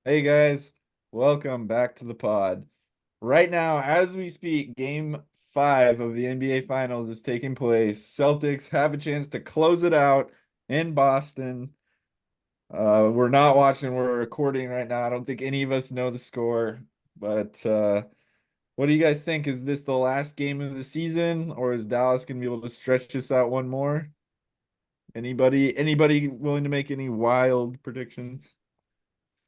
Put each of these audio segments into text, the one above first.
Hey guys, welcome back to the pod. Right now, as we speak, game five of the NBA Finals is taking place. Celtics have a chance to close it out in Boston. We're not watching, we're recording right now. I don't think any of us know the score, but what do you guys think? Is this the last game of the season, or is Dallas gonna be able to stretch this out one more? Anybody willing to make any wild predictions?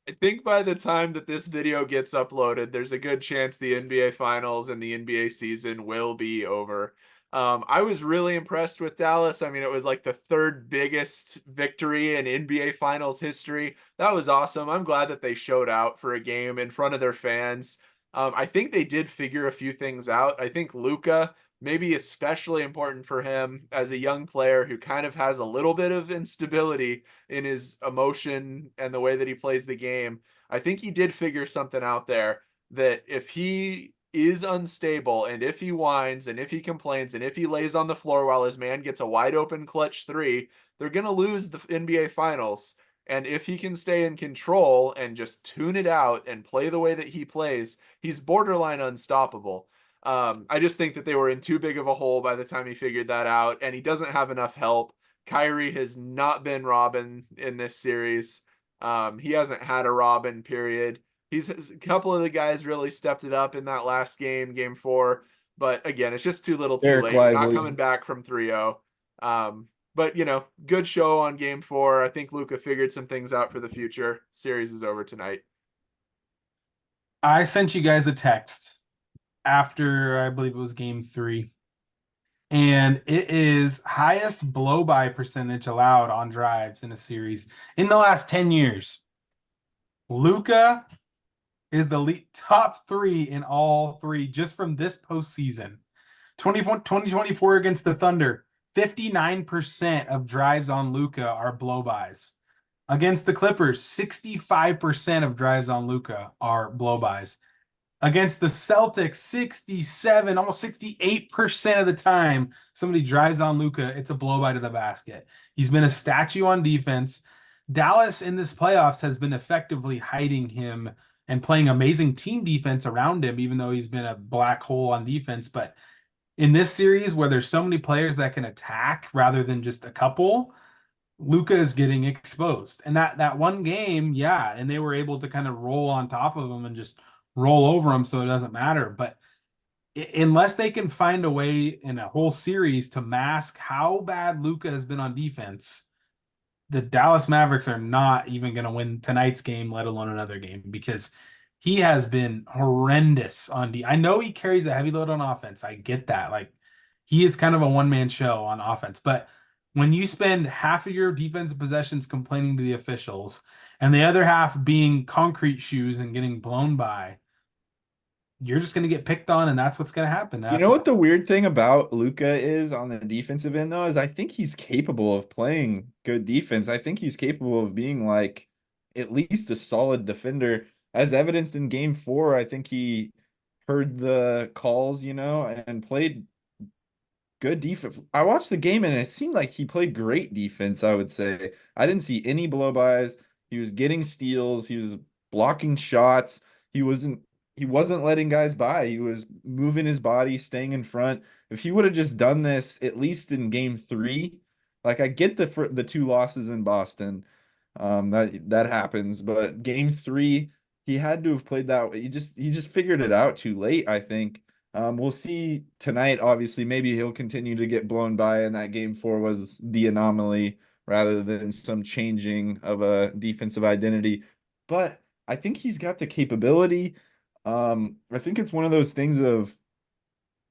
I think by the time that this video gets uploaded, there's a good chance the NBA Finals and the NBA season will be over. I was really impressed with Dallas. I mean, it was like the third biggest victory in NBA Finals history. That was awesome. I'm glad that they showed out for a game in front of their fans. I think they did figure a few things out. I think Luca, maybe especially important for him as a young player who kind of has a little bit of instability in his emotion and the way that he plays the game. I think he did figure something out there that if he is unstable and if he whines and if he complains and if he lays on the floor while his man gets a wide open clutch three, they're going to lose the NBA Finals. And if he can stay in control and just tune it out and play the way that he plays, he's borderline unstoppable. I just think that they were in too big of a hole by the time he figured that out, and he doesn't have enough help. Kyrie has not been Robin in this series. He hasn't had a Robin period. He's a couple of the guys really stepped it up in that last game, game four. But again, it's just too little too Eric late. You're not Lively. coming back from 3-0. But, good show on game four. I think Luca figured some things out for the future. Series is over tonight. I sent you guys a text after I believe it was game three, and it is highest blow by percentage allowed on drives in a series in the last 10 years. Luca is the top three in all three just from this postseason. 2024 against the Thunder, 59% of drives on Luca are blow-bys. Against the Clippers, 65% of drives on Luca are blow-bys. Against the Celtics, 67, almost 68% of the time, somebody drives on Luca, it's a blow by to the basket. He's been a statue on defense. Dallas in this playoffs has been effectively hiding him and playing amazing team defense around him, even though he's been a black hole on defense. But in this series, where there's so many players that can attack rather than just a couple, Luca is getting exposed. And that one game, yeah, and they were able to kind of roll on top of him and just roll over him so it doesn't matter. But unless they can find a way in a whole series to mask how bad Luca has been on defense, the Dallas Mavericks are not even going to win tonight's game, let alone another game, because he has been horrendous on D. I know he carries a heavy load on offense. I get that. Like he is kind of a one-man show on offense, but when you spend half of your defensive possessions complaining to the officials and the other half being concrete shoes and getting blown by, you're just going to get picked on, and that's what's going to happen. You That's know what what the weird thing about Luca is on the defensive end though, is I think he's capable of playing good defense. I think he's capable of being like at least a solid defender, as evidenced in game four. I think he heard the calls, and played good defense. I watched the game and it seemed like he played great defense, I would say. I didn't see any blow-bys. He was getting steals, he was blocking shots. He wasn't letting guys by. He was moving his body, staying in front. If he would have just done this at least in game three, like I get the two losses in Boston. That happens, but game three, he had to have played that way. He just figured it out too late, I think. We'll see tonight. Obviously, maybe he'll continue to get blown by, and that game four was the anomaly rather than some changing of a defensive identity. But I think he's got the capability. I think it's one of those things of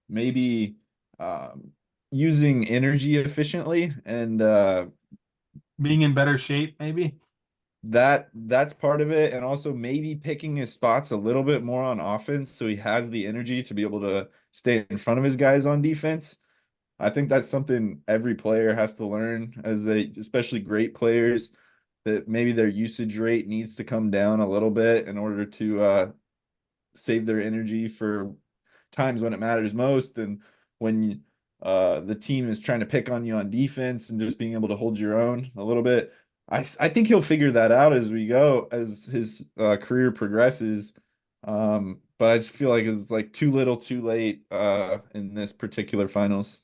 maybe using energy efficiently, and being in better shape, maybe. that's part of it, and also maybe picking his spots a little bit more on offense so he has the energy to be able to stay in front of his guys on defense. I think that's something every player has to learn, especially great players, that maybe their usage rate needs to come down a little bit in order to save their energy for times when it matters most, and when the team is trying to pick on you on defense and just being able to hold your own a little bit. I think he'll figure that out as we go, as his career progresses. But I just feel like it's like too little, too late in this particular finals.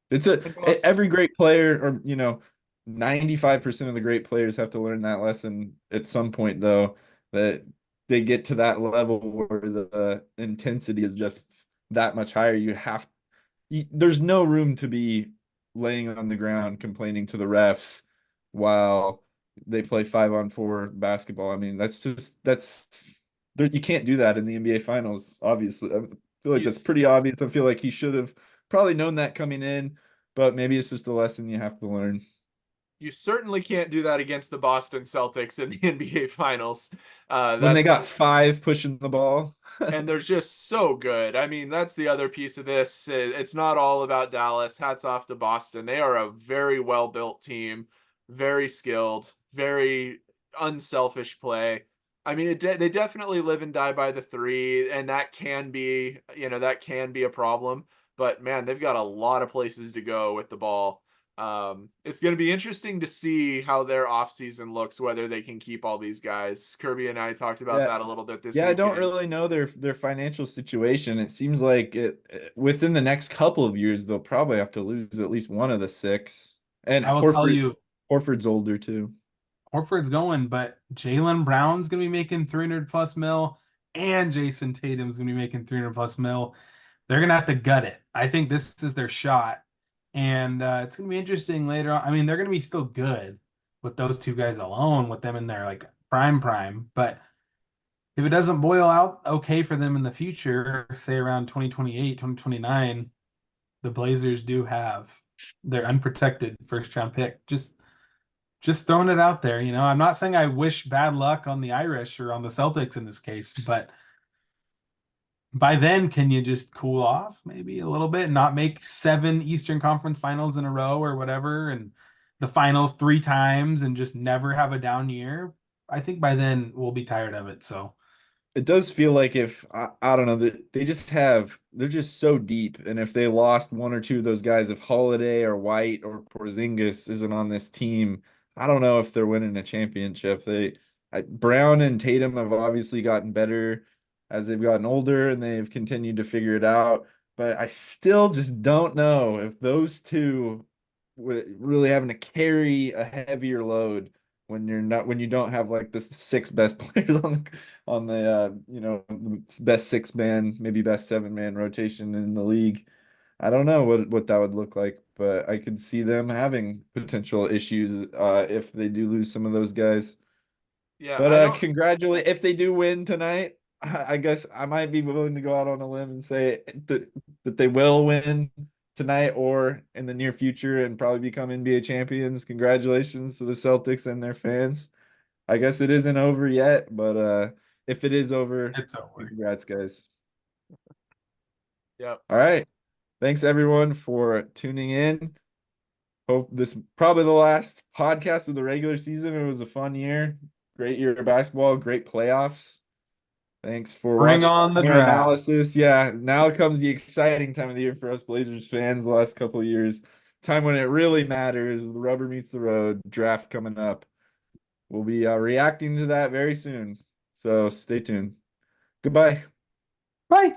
It's And Boston, every great player, or 95% of the great players have to learn that lesson at some point, though, that they get to that level where the intensity is just that much higher. There's no room to be laying on the ground complaining to the refs while they play 5-on-4 basketball. I mean, you can't do that in the NBA finals, obviously. I feel like you that's pretty obvious. I feel like he should have probably known that coming in, but maybe it's just a lesson you have to learn. you certainly can't do that against the Boston Celtics in the NBA Finals. When they That's got five pushing the ball. and they're just so good. I mean, that's the other piece of this. It's not all about Dallas. Hats off to Boston. They are a very well built team, very skilled, very unselfish play. I mean, they definitely live and die by the three, and that can be, that can be a problem. But man, they've got a lot of places to go with the ball. It's going to be interesting to see how their offseason looks, whether they can keep all these guys. Kirby and I talked about Yeah. that a little bit this Yeah, I don't weekend. really know their financial situation. It seems like within the next couple of years they'll probably have to lose at least one of the six. And I will tell you, Horford's older too. Horford's going, but Jaylen Brown's gonna be making 300 plus mil, and Jason Tatum's gonna be making 300 plus mil. They're gonna have to gut it. I think this is their shot, and it's gonna be interesting later on. I mean, they're gonna be still good with those two guys alone, with them in their like prime. But if it doesn't boil out okay for them in the future, say around 2028, 2029, the Blazers do have their unprotected first round pick. Just throwing it out there, I'm not saying I wish bad luck on the Irish or on the Celtics in this case, but by then, can you just cool off maybe a little bit and not make seven Eastern Conference finals in a row or whatever, and the finals three times and just never have a down year? I think by then we'll be tired of it. So It does feel like if I don't know that they're just so deep, and if they lost one or two of those guys, if Holiday or White or Porzingis isn't on this team, I don't know if they're winning a championship. Brown and Tatum have obviously gotten better as they've gotten older, and they've continued to figure it out. But I still just don't know if those two really having to carry a heavier load when you don't have like the six best players on the best six man, maybe best seven man rotation in the league. I don't know what that would look like, but I could see them having potential issues if they do lose some of those guys. Yeah, But I don't. congratulate if they do win tonight. I guess I might be willing to go out on a limb and say that they will win tonight or in the near future and probably become NBA champions. Congratulations to the Celtics and their fans. I guess it isn't over yet, but if it is over, it's over. congrats, guys. Yep. All right. Thanks everyone for tuning in. Hope this is probably the last podcast of the regular season. It was a fun year. Great year of basketball, great playoffs. Thanks for Bring watching on the our draft. analysis. Yeah, now comes the exciting time of the year for us Blazers fans the last couple of years. Time when it really matters. The rubber meets the road. Draft coming up. We'll be reacting to that very soon. So stay tuned. Goodbye. Bye.